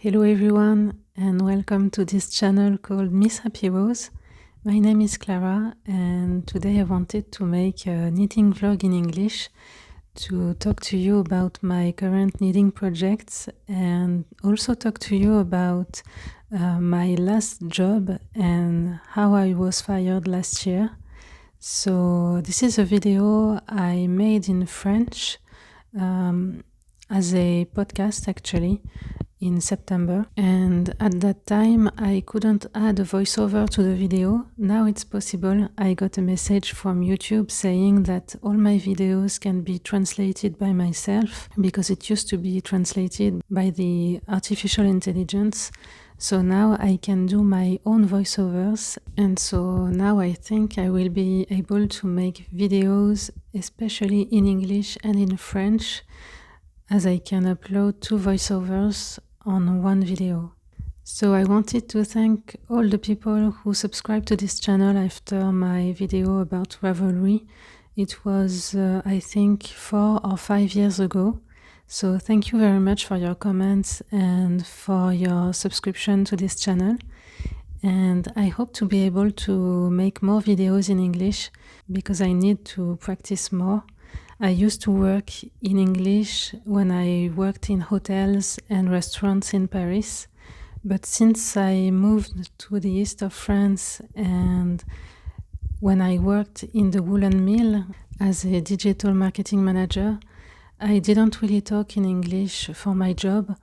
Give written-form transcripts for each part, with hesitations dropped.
Hello everyone and welcome to this channel called Miss Happy Rose. My name is Clara and today I wanted to make a knitting vlog in English to talk to you about my current knitting projects and also talk to you about my last job and how I was fired last year. So this is a video I made in French as a podcast actually in September, and at that time I couldn't add a voiceover to the video. Now it's possible. I got a message from YouTube saying that all my videos can be translated by myself because it used to be translated by the artificial intelligence. So now I can do my own voiceovers, and so now I think I will be able to make videos especially in English and in French, as I can upload 2 voiceovers on one video. So I wanted to thank all the people who subscribed to this channel after my video about Ravelry. It was, I think, 4 or 5 years ago. So thank you very much for your comments and for your subscription to this channel. And I hope to be able to make more videos in English because I need to practice more. I used to work in English when I worked in hotels and restaurants in Paris, but since I moved to the east of France and when I worked in the woolen mill as a digital marketing manager, I didn't really talk in English for my job.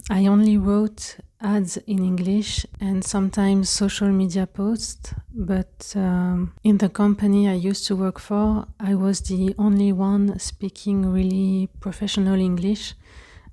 I only wrote ads in English and sometimes social media posts, but in the company I used to work for, I was the only one speaking really professional English,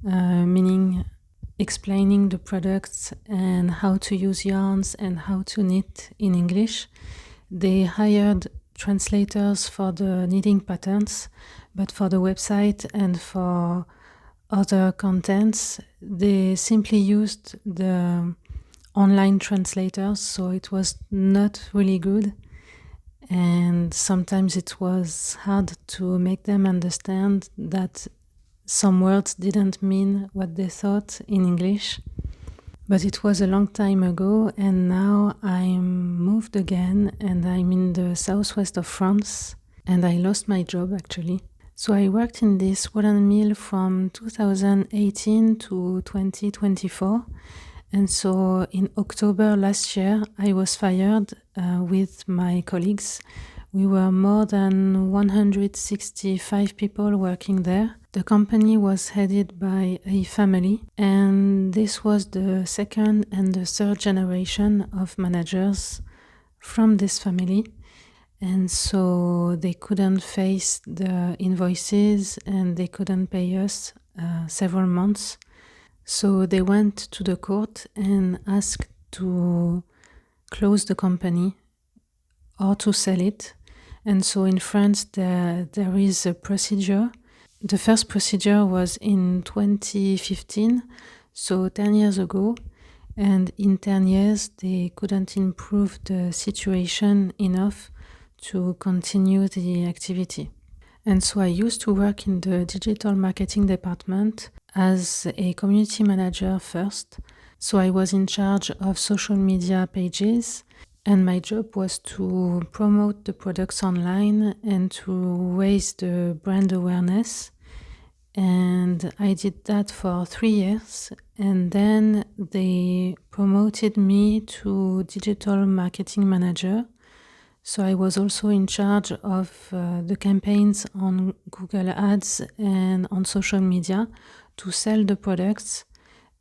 meaning explaining the products and how to use yarns and how to knit in English. They hired translators for the knitting patterns, but for the website and for other contents, they simply used the online translators, so it was not really good. And sometimes it was hard to make them understand that some words didn't mean what they thought in English. But it was a long time ago, and now I'm moved again, and I'm in the southwest of France, and I lost my job actually. So I worked in this woolen mill from 2018 to 2024. And so in October last year, I was fired with my colleagues. We were more than 165 people working there. The company was headed by a family, and this was the second and the third generation of managers from this family. And so they couldn't face the invoices and they couldn't pay us several months. So they went to the court and asked to close the company or to sell it. And so in France there is a procedure. The first procedure was in 2015, so 10 years ago. And in 10 years they couldn't improve the situation enough to continue the activity. And so I used to work in the digital marketing department as a community manager first. So I was in charge of social media pages, and my job was to promote the products online and to raise the brand awareness. And I did that for 3 years, and then they promoted me to digital marketing manager. So I was also in charge of the campaigns on Google Ads and on social media to sell the products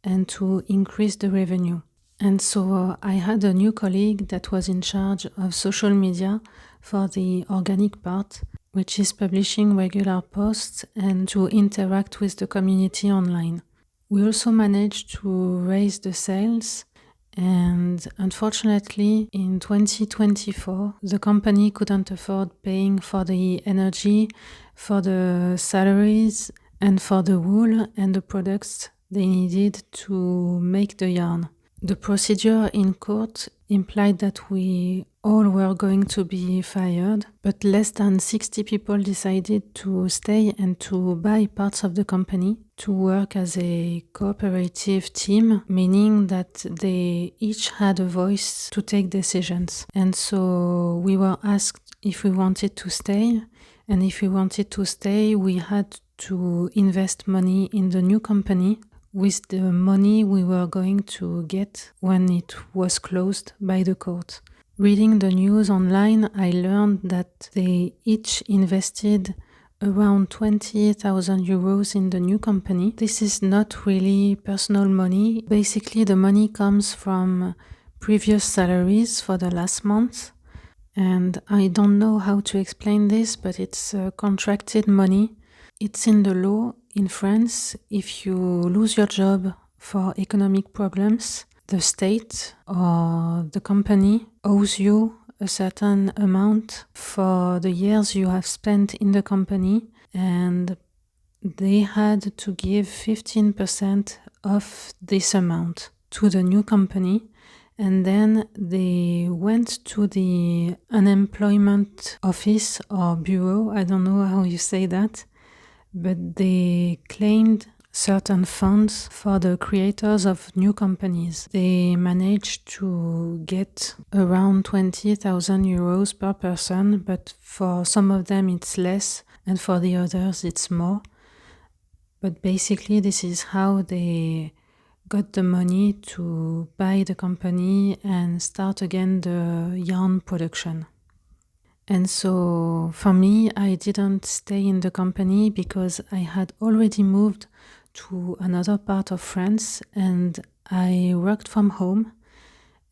and to increase the revenue. And so I had a new colleague that was in charge of social media for the organic part, which is publishing regular posts and to interact with the community online. We also managed to raise the sales. And unfortunately, in 2024, the company couldn't afford paying for the energy, for the salaries, and for the wool and the products they needed to make the yarn. The procedure in court implied that we all were going to be fired, but less than 60 people decided to stay and to buy parts of the company to work as a cooperative team, meaning that they each had a voice to take decisions. And so we were asked if we wanted to stay, and if we wanted to stay, we had to invest money in the new company with the money we were going to get when it was closed by the court. Reading the news online, I learned that they each invested around 20,000 euros in the new company. This is not really personal money. Basically, the money comes from previous salaries for the last month. And I don't know how to explain this, but it's contracted money. It's in the law in France. If you lose your job for economic problems, the state or the company owes you a certain amount for the years you have spent in the company, and they had to give 15% of this amount to the new company. And then they went to the unemployment office or bureau, I don't know how you say that, but they claimed certain funds for the creators of new companies. They managed to get around 20,000 euros per person, but for some of them it's less, and for the others it's more. But basically this is how they got the money to buy the company and start again the yarn production. And so for me, I didn't stay in the company because I had already moved to another part of France and I worked from home.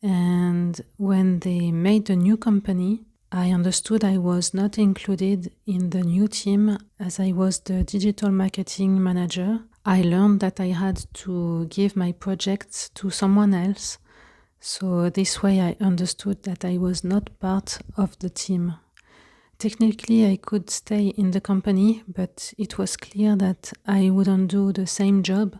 And when they made the new company, I understood I was not included in the new team as I was the digital marketing manager. I learned that I had to give my projects to someone else. So this way I understood that I was not part of the team. Technically, I could stay in the company, but it was clear that I wouldn't do the same job.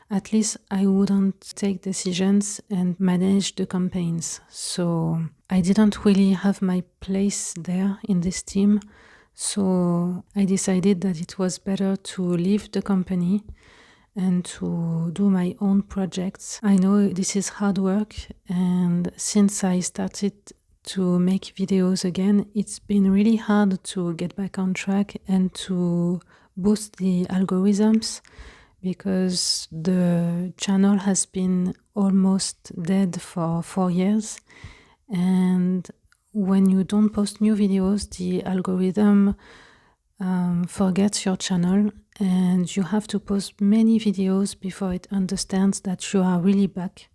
At least I wouldn't take decisions and manage the campaigns. So I didn't really have my place there in this team. So I decided that it was better to leave the company and to do my own projects. I know this is hard work, and since I started to make videos again, it's been really hard to get back on track and to boost the algorithms because the channel has been almost dead for 4 years. And when you don't post new videos, the algorithm forgets your channel and you have to post many videos before it understands that you are really back.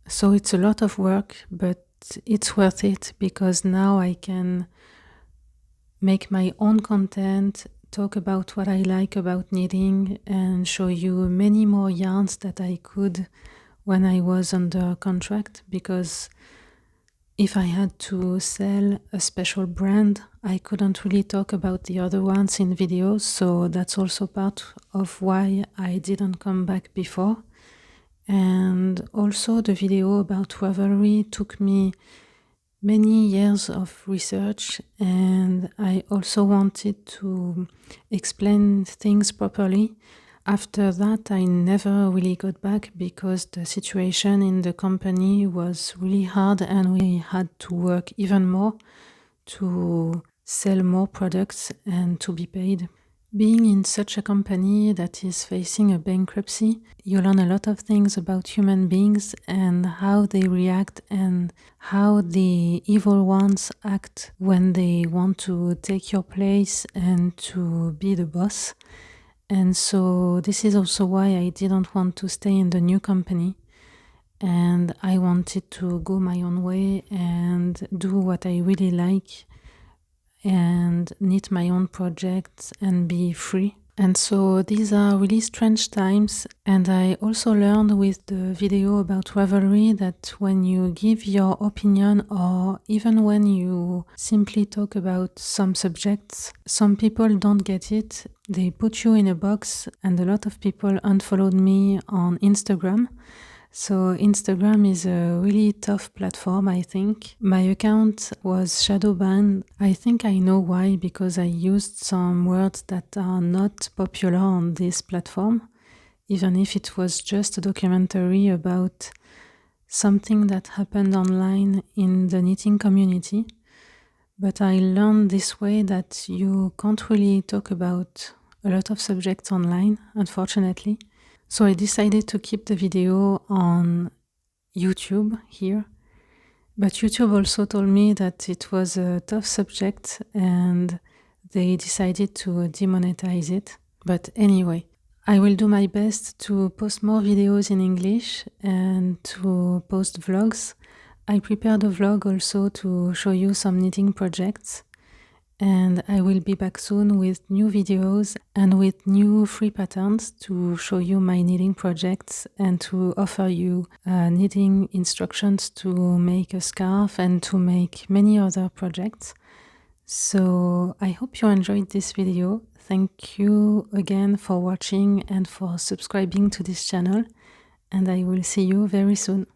So it's a lot of work, but it's worth it because now I can make my own content, talk about what I like about knitting, and show you many more yarns that I could when I was under contract, because if I had to sell a special brand, I couldn't really talk about the other ones in videos, so that's also part of why I didn't come back before. And also the video about Ravelry took me many years of research, and I also wanted to explain things properly. After that, I never really got back because the situation in the company was really hard and we had to work even more to sell more products and to be paid. Being in such a company that is facing a bankruptcy, you learn a lot of things about human beings and how they react and how the evil ones act when they want to take your place and to be the boss. And so this is also why I didn't want to stay in the new company. And I wanted to go my own way and do what I really like and knit my own projects and be free. And so these are really strange times, and I also learned with the video about Ravelry that when you give your opinion or even when you simply talk about some subjects, some people don't get it. They put you in a box, and a lot of people unfollowed me on Instagram So Instagram is a really tough platform, I think. My account was shadow banned. I think I know why, because I used some words that are not popular on this platform, even if it was just a documentary about something that happened online in the knitting community. But I learned this way that you can't really talk about a lot of subjects online, unfortunately. So I decided to keep the video on YouTube here. But YouTube also told me that it was a tough subject and they decided to demonetize it. But anyway, I will do my best to post more videos in English and to post vlogs. I prepared a vlog also to show you some knitting projects, and I will be back soon with new videos and with new free patterns to show you my knitting projects and to offer you knitting instructions to make a scarf and to make many other projects. So I hope you enjoyed this video. Thank you again for watching and for subscribing to this channel, and I will see you very soon.